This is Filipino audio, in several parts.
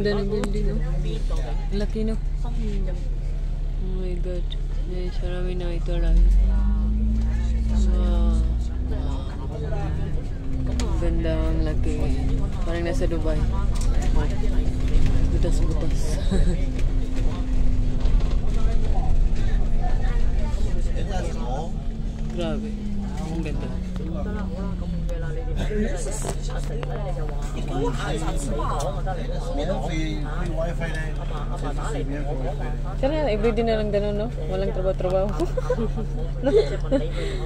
Ganda ng building, no? Laki, no? Oh my God. Guys, marami na ito lang. Wow. Ganda, ang laki. Parang nasa Dubai. Butas-butas. Grabe. Ang ganda. Sana everyday na lang ganun, no? Walang trabaho-trabaho.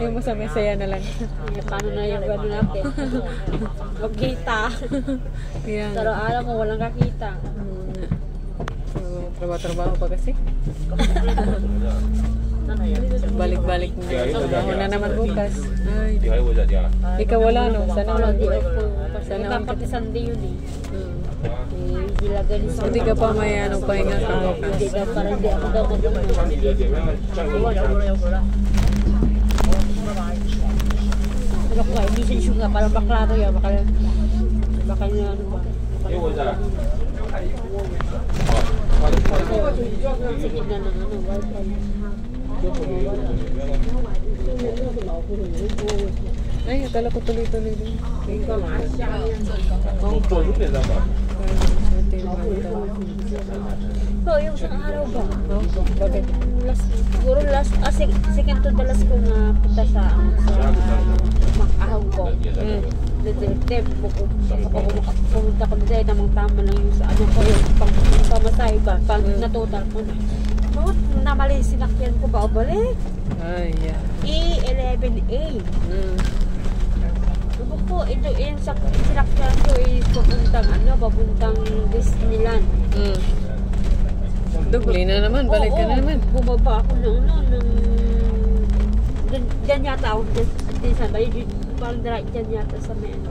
Yung masaya na lang. Paano na yung gano'n natin? Magkita. Pero alam mo, walang kakita. So, trabaho pa kasi. Balik-balik na. Trabaho na naman bukas. Ay, ikaw wala, no? Sana Wala, lang. di ako. Sana Dapat Sunday yun eh. Ilagay sa Hindi ka pa may pahinga ka bukas. Hindi daw, parang di ako daw mag-uno. Pero ko hindi siya issue nga, parang baklaro yan. Baka yun ano ba? Sige na ano, wifi. Ay, akala ko tuloy-tuloy din. So, yung isang araw ba? No? Bakit? Siguro second to the last ko na punta sa Macahong ko. Pumunta ko dito, tamang-tama lang yung sa ano ko, yung pamasahe ba, pang natutal ko na. Namali sinakyan ko ba o balik? Ay, yeah. E11A. Po, ito yung sinakyan ko is papuntang Disneyland. Dugli na naman, balik ka na naman. Bumaba ako ng dyan yata ako, dyan sa ba, parang dyan yata sa may ano.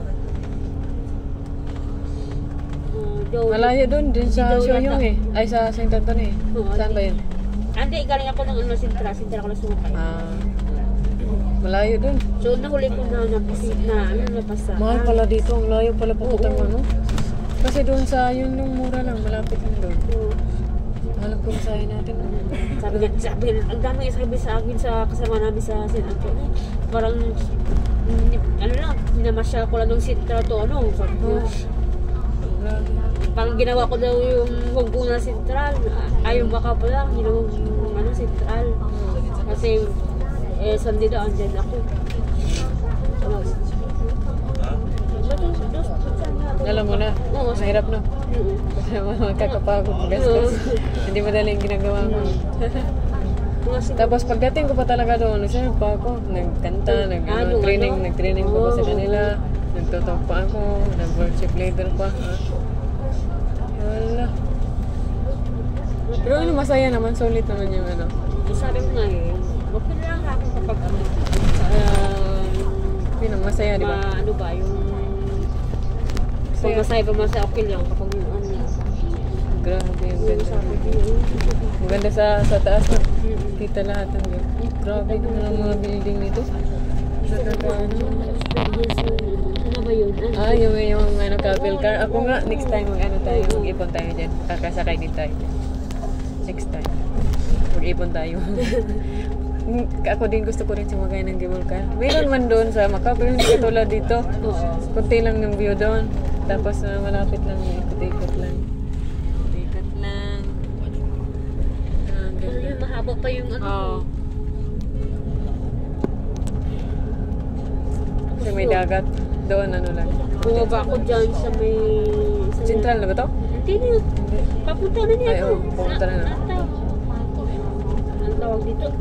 Malayo doon, din sa Shoyong eh. Ay, sa St. Anthony eh. Saan ba yun? Hindi, galing ako ng Sintra ako na sumakay. Malayo doon. So, nahuli ko na napasa. Mahal pala dito, ang layo pala papuntang ano. Kasi doon sa yun yung mura lang, malapit lang doon. Alam ko masahin natin. Sabi, ang dami sabi sa akin sa kasama namin sa St. Anthony. Parang, ano lang, hinamasyal ko lang ng Sintra to, ano. Sabi ko, parang ginawa ko daw yung Hongkong na Central. Ayaw baka pala, ginawang Central. Kasi, Sunday daw, andyan ako. Alam mo na, mahirap no? Magkakapagod, gastos. Hindi madali yung ginagawa ko. Tapos pagdating ko pa talaga doon, nagsabi pa ako, nagkanta, nag-training ko pa sa kanila, nagtutok pa ako, nag-worship leader pa. Wala. Pero ano, masaya naman, solid naman yung ano. Sabi mo nga okay lang ako kapag masaya, di ba? Ano ba, yung pag masaya okay lang kapag yung ano. Grabe yung ganda. Maganda sa taas na. Kita lahat ng grabe naman ang mga building nito. Nakakaano. Ano ba yun? Yung couple car. Ako nga, next time mag-ipon tayo dyan. Kakasakay din tayo. Next time. Mag-ipon tayo. Ako din gusto ko rin sumakay ng cable car. Mayroon man doon sa Macau, pero hindi katulad dito. Kunti lang ng view doon. Tapos malapit lang, ikot-ikot lang. Ikot lang. Mahaba pa yung ano. Kasi may dagat. Doon ano lang. Bumaba ako dyan sa may... Central na ba to? Hindi na. Papunta na niya. Ay, papunta na. Ang tawag dito.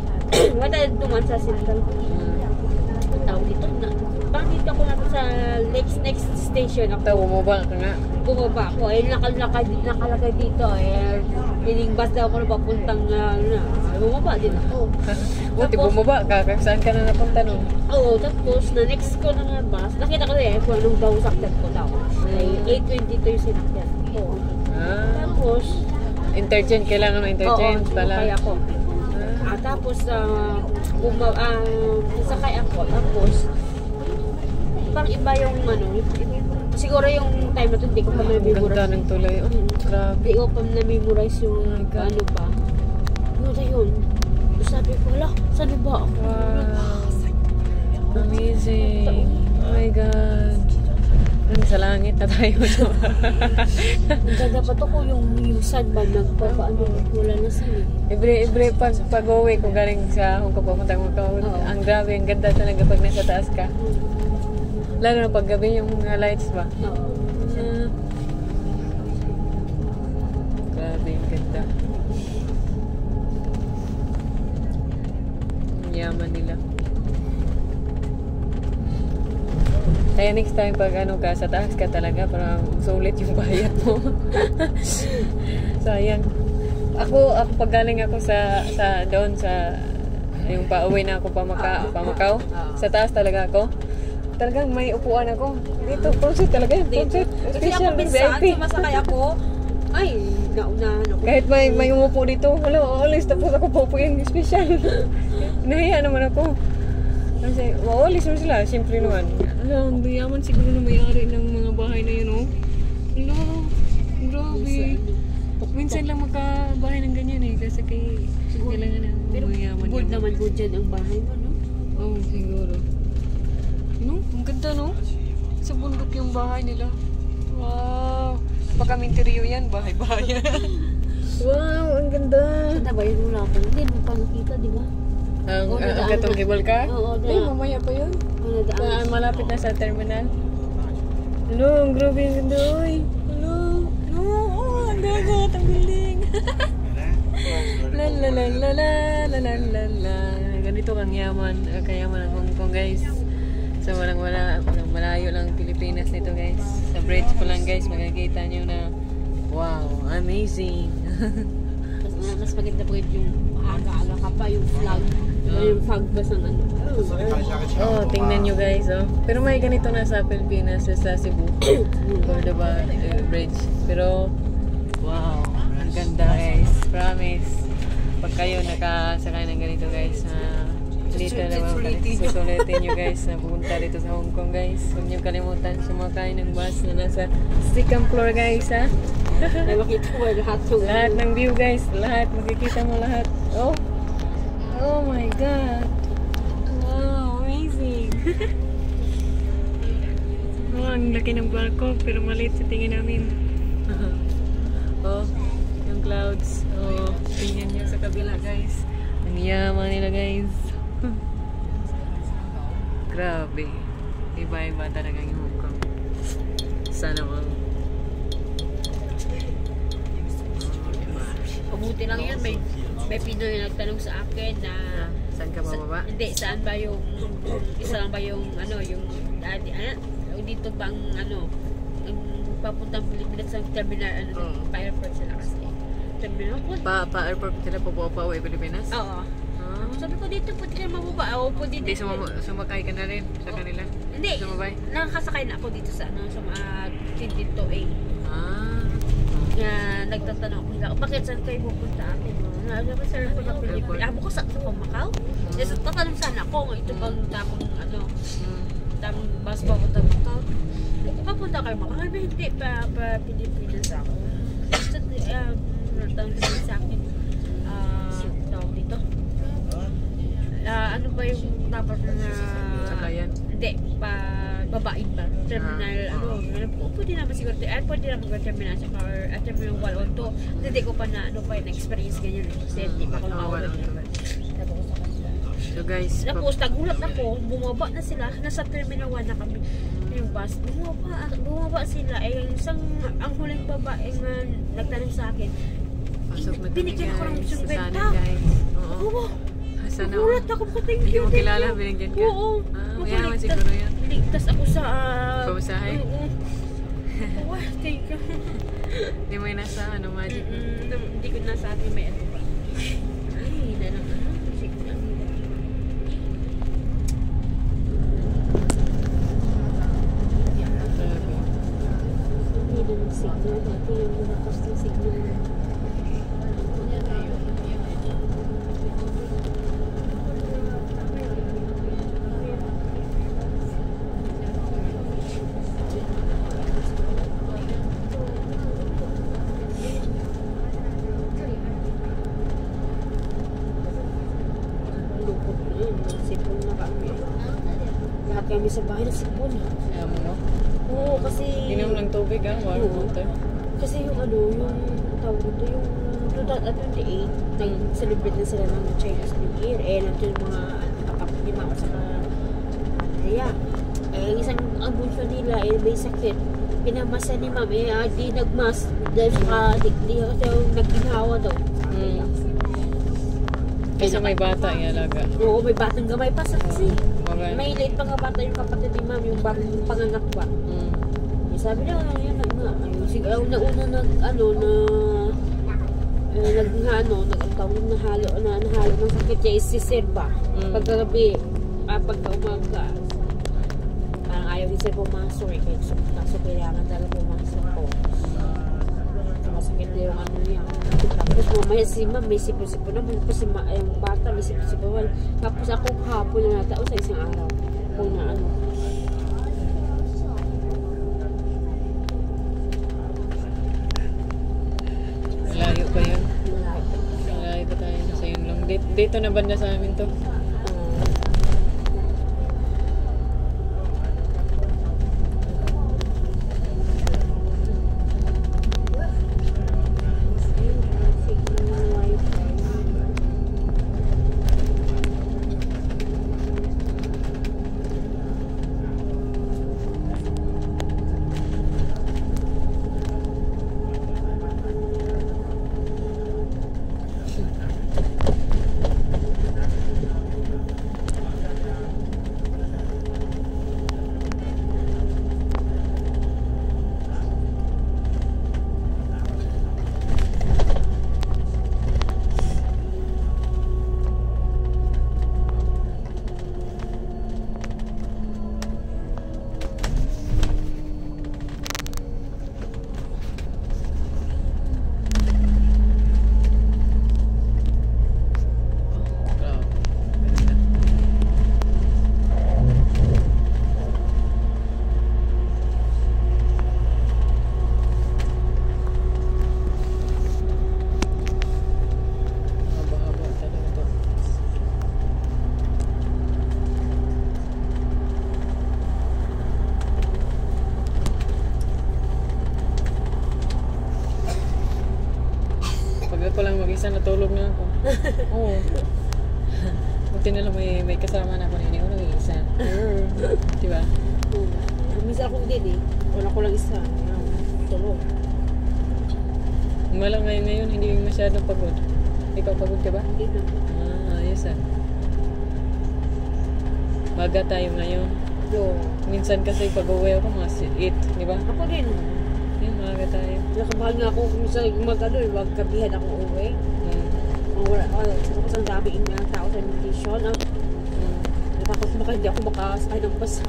Wala tayo duman sa Central. Ang tawag dito na. Parang dito ako natin sa next station ako. Bumaba ka nga. Bumaba ako. Nakalagay dito. Piling bus daw ako na papuntang bumaba din ako. Buti bumaba ka. Saan ka na napunta nun? Oo, tapos na next ko na nga bus. Nakita ko kung anong daw sakyan ko daw. Ay 8:22 yung sinakyan ko. Tapos interchange, kailangan ng interchange pala. Kaya ako. Tapos sakay ako. Tapos parang iba yung Siguro yung time na to, hindi ko pa Ang ganda na-memorize. ng tulay. Oh, grabe. Hindi ko pa na-memorize yung ano pa. Ano na yun? Sabi ko, ala, saan ba ako? Wow. Amazing. Oh my God. Sa langit na tayo. Ang ganda pa to ko yung sad ba nagpapaano, wala na sa'yo. Every pag-uwi ko galing sa Hong Kong papuntang Macau, ang grabe, ang ganda talaga pag nasa taas ka. Lalo na pag gabi yung mga lights ba? Oo. Grabe, ang ganda. Ang yaman nila. Kaya next time pag ano ka, sa taas ka talaga, parang sulit yung bayad mo. Sayang. Ako pag galing ako sa doon sa yung pauwi na ako pa Macau, sa taas talaga ako. Talagang may upuan ako. Dito, concert talaga yun. Concert. Kasi ako minsan, sumasakay ako, ay, naunahan ako. Kahit may umupo dito, wala, alis. Tapos ako pupo yung special. Nahiya naman ako. Kasi, maawalis mo sila. Siyempre naman. Alam, ang yaman siguro na may-ari ng mga bahay na yun, oh. Hello, grabe. Minsan lang makabahay ng ganyan eh. Kasi kailangan na mayaman. Good naman good dyan ang bahay mo, no? Oo, siguro. No? Ang ganda, no? Sa bundok yung bahay nila. Wow! Baka minteriyo yan, bahay-bahay. Wow, ang ganda! Saan ba yun? Wala pa. Hindi mo pa nakita, di ba? Ang katong cable car? Oo, Ay, mamaya pa yun. Malapit na sa terminal. Hello, ang grabe yung ganda, oy. Hello. No, oh, ang dagat, ang building. La la la la la la la la la. Ganito kang yaman, kayaman ng Hong Kong, guys. So walang malayo lang Pilipinas nito, guys. Sa bridge ko lang, guys, makikita nyo na wow, amazing. Mas maganda po yung aga-aga ka pa, yung flag. Yung flag ba sa ano? Oh, tingnan nyo, guys, oh. Pero may ganito na sa Pilipinas, sa Cebu. Or diba, bridge. Pero wow, ang ganda, guys. Promise. Pag kayo nakasakay ng ganito, guys, dito naman susulitin nyo, guys, na pupunta dito sa Hong Kong, guys. Huwag nyo kalimutan sumakay ng bus na nasa second floor, guys, ha. Ay, makita mo lahat ng view, guys. Lahat, makikita mo lahat. Oh, oh my God. Wow, amazing. Oh, ang laki ng barko, pero maliit sa tingin namin. Oh, yung clouds. Oh, tingnan nyo sa kabila, guys. Ang yaman nila, guys. Grabe. Iba-iba talaga yung Hong Kong. Sana all. Pabuti lang yun, may Pinoy nagtanong sa akin na saan ka bababa? Hindi, saan ba yung isa lang ba yung ano, yung dito bang ano, yung papuntang Pilipinas sa terminal, ano, pa-airport sila kasi. Terminal po. Pa-airport sila pa uwi Pilipinas? Oo. Sabi ko dito, pwede ka mababa. Oo, pwede Hindi, dito. sumakay ka na rin sa kanila? Hindi, sumabay? nakasakay na ako dito sa ano, sa mga Tintinto A. Nagtatanong ako, bakit saan kayo pupunta atin? Sabi ko, sir, po ng Pilipinas. Amo ko sa Macau? Yes, tatanong sana ako, ito bang tamang ano, tamang bus papunta Macau? Papunta kayo Macau? Ay, hindi pa Pilipinas ako. So, natanong sa akin, tawag dito. Ano ba yung dapat na sakayan? Hindi, babain ba? Terminal, pwede naman siguro, pwede naman yung terminal or terminal 1 o 2. Hindi ko pa na, na-experience ganyan. Kasi hindi pa ako nakawala. So guys, Tapos, nagulat ako, bumaba na sila, nasa terminal 1 na kami. Yung bus, bumaba sila. Ang huling babae nga nagtanong sa akin, binigyan ako ng 50. Oo. Nagulat ako pating hindi mo kilala, binigyan ka? Oo. Mayaman siguro yan. Ligtas ako sa pamasahe? Wah, thank you. Hindi mo yung nasa magic? Hindi ko nasa atin may ano ba. Ay, nalang ano. Hindi naman signal. Dati yung nilakas ng signal. kami sa bahay ng sipon. Alam mo? Oo, kasi... Inom ng tubig ah, water water. Kasi yung yung tawag dito, yung 2028, nag-celebrate na sila ng Chinese New Year. Nandun yung mga kapatid ni Mama sa Andrea. Isang ang bunso nila, may sakit. Pinamasa ni Mama, di nagmas. Dahil di kasi nagginhawa daw. Kasi may bata alaga. Oo, may batang gamay pa sa kasi. Okay. May late pa nga bata yung kapatid ni Ma'am, yung panganak pa. Sabi niya, yun, sige, nauna nahalo ng sakit niya is si Sirba. Pagkagabi, pagka umaga, parang ayaw ni Sir pumasok eh. Kaso kailangan talaga pumasok ko. Masakit na yung niya. Tapos mamaya si Ma'am, may sipo-sipo naman. Tapos yung bata, may sipo-sipo. Tapos ako kahapon na natao sa isang araw. Kung na Malayo pa yun. Malayo pa tayo. Nasa yun lang. Dito na banda sa amin to. Ako lang mag-isa, natulog na ako. Oo. Buti na lang may kasama na ako, hindi ko nag-iisa. Diba? Minsan akong din eh. Wala ko lang isa. Tulog. Malang ngayon, hindi masyadong pagod. Ikaw pagod ka ba? Hindi na. Ayos ah. Maga tayo ngayon. Minsan kasi pag-uwi ako mga 8, di ba? Ako din. Maga tayo. Nakabahal nga ako kung sa magkabihan ako uwi. Wala ang dami ng tao sa invitation. Natakot baka hindi ako makasakay ng bus.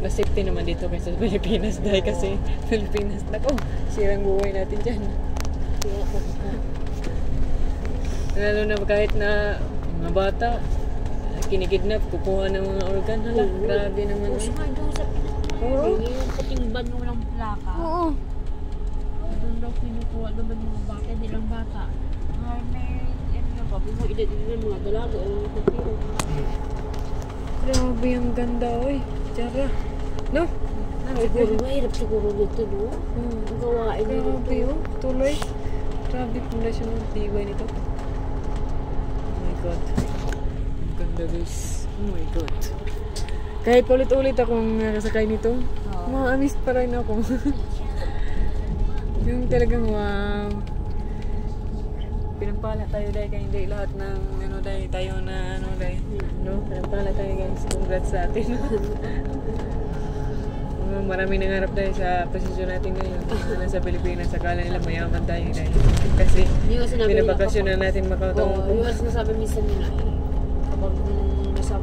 Mas safety naman dito kaysa sa Pilipinas dahil kasi Pilipinas na sirang buhay natin dyan. Lalo na kahit na mga bata kinikidnap, kukuha ng mga organ. Hala, grabe naman. Puso nga doon sa yung puting ban mo ng plaka. Oo. Doon daw kinukuha naman mga bata, hindi lang bata. May mga edad-edad mga dalaga o kapiro. Grabe yung ganda, oy. Tiyara. No? Siguro, mahirap siguro dito, no? Ang gawain nito. Grabe, oh. Tuloy. Grabe pundasyon ng tibay nito. Oh my God. Ang ganda, guys. Oh my God. Kahit ulit-ulit akong nakasakay nito, ma-amiss pa rin ako. Yung talagang wow. Pinampala tayo dahil kaya hindi lahat ng dahil tayo na no? Pinampala tayo guys. Congrats sa atin. Marami nangarap dahil sa posisyon natin ngayon. Nasa Pilipinas, akala nila mayaman tayo dahil. Kasi binabakasyon na natin makataong po. Yung sinasabi minsan nila kapag nasa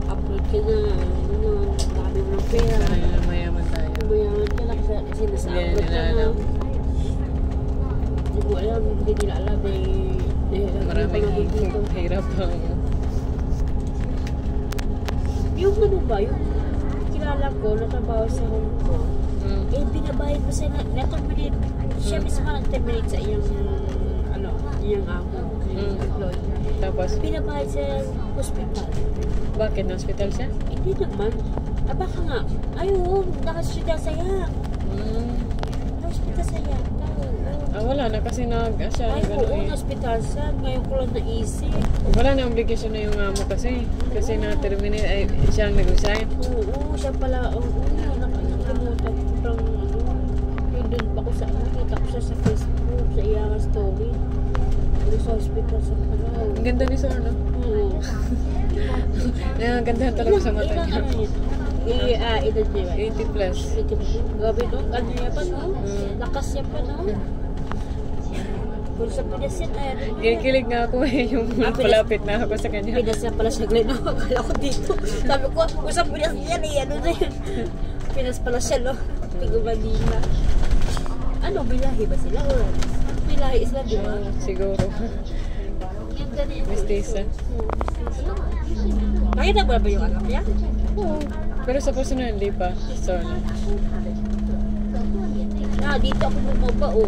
upload ka na, marami mo ng pera. Mayaman tayo. Mayaman ka lang kasi nasa upload ka na. Hindi ko alam, hindi nila alam maraming hirap pa. Yung ano ba, yung kilala ko, natabawa sa Hong Kong, binabayad mo sa na-terminate. Siya mismo nag-terminate sa iyang amo. employee. Tapos, Pinabayad sa hospital. bakit na hospital siya? Hindi naman. Baka nga. Ayun, naka-hospital saya. Naka-hospital saya. Wala na kasi siya. Ay, oo, hospital siya. Ngayon ko lang naisip. Wala na obligation na yung amo kasi. Kasi na-terminate, ay siya ang nag-resign. Oo, siya pala. Oo, nakalimutan ko lang. Yung dun pa ko sa nakita ko siya sa Facebook, sa iyang story. Doon sa hospital sa pala. Ang ganda ni Sir, no? Oo. Ang ganda talaga sa mata niya. Edad niya ba? 80 plus. Gabi no? Ano niya pa no? Lakas niya pa no? Kung sa Pinas yan, Kinikilig nga ako yung palapit na ako sa kanya. Pinas yan pala siya, Glenn. Akala ko dito. Sabi ko, kung sa Pinas yan, ano na yun? Pinas pala siya, no? Tigo Manila. Ano, bilahi ba sila? O, bilahi sila, di ba? Siguro. Mestiza. Nakita mo na ba yung anak niya? Oo. Pero sa personal, hindi pa. So, Dito ako bumaba, oh.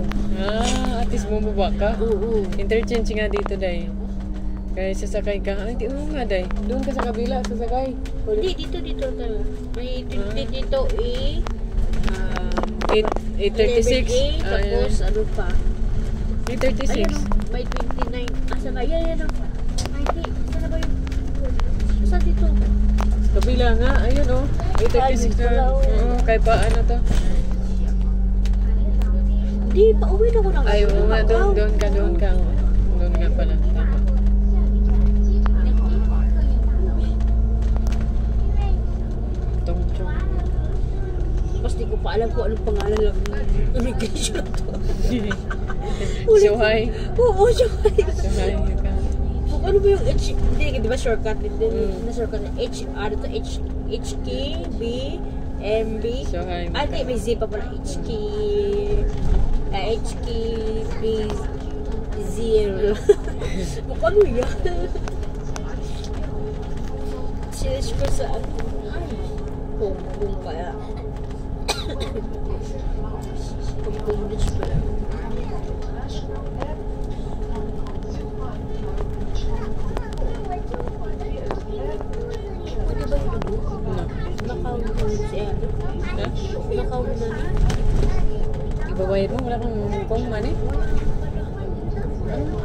at least bumaba ka? Oo. Interchange nga dito, Day. Kaya sasakay ka. Ay, di mo nga, Day. Doon ka sa kabila, sasakay. Hindi, dito tayo. May dito, 8:36. Tapos, ano pa? 8:36. Ayan, may 29. Asa ba? Ayan, hindi. Saan na ba yun? Saan dito? Kabila nga, ayun oh. 8:36 na. Oo, kaya pa ano to? Di, pauwi na ko ng Ay, oo nga, doon ka. Doon nga pala. Tama. Tongchong. Tapos di ko pa alam kung anong pangalan lang ng immigration to. Shuhai. Oo, Shuhai. Shuhai ka. Kung ano ba yung hindi, di ba shortcut? Na shortcut na HK, B, MB. Shuhai. Hindi, may Z pa pala. HK, B, zero. Kung ano yan? Search ko sa ano. Kung kaya. Kung niche pala. Pwede ba yung ano? Nakaw na siya. Nakaw na niya. Ibabayad mo, wala kang money?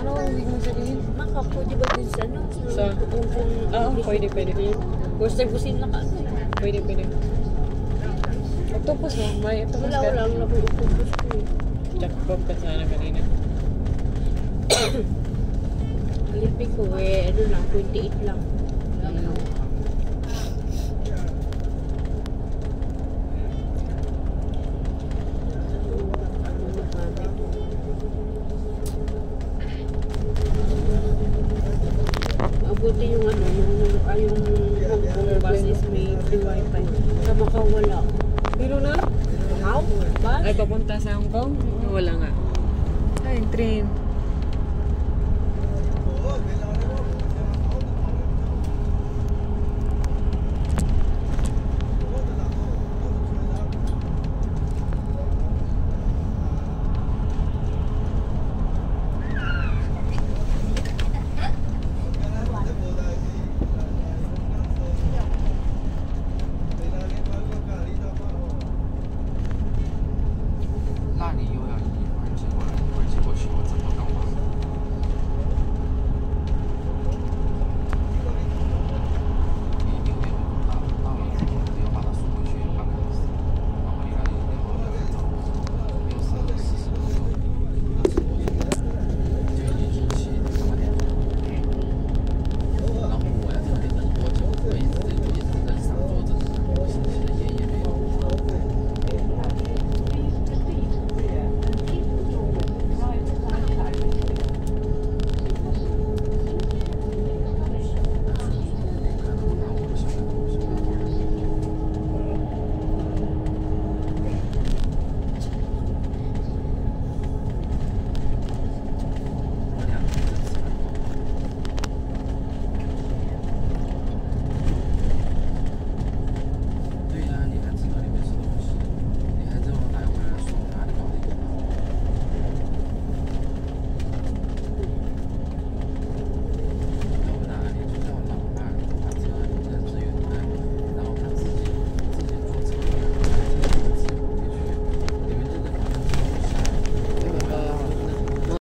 Ano ang ibig mo sabihin? Maka, pwede ba din sa ano? Sa? Pwede. First time kusin na ka. Pwede. Octopus mo? May octopus ka? Wala lang ako octopus ko. Jackpot ka sana kanina. Lipi ko ano lang, 28 lang. Buti yung ano, yung Hong Kong bus is may free wifi. Sa Macau wala. Pero na? How? Bus? Ay, papunta sa Hong Kong? Wala nga. Ay, train.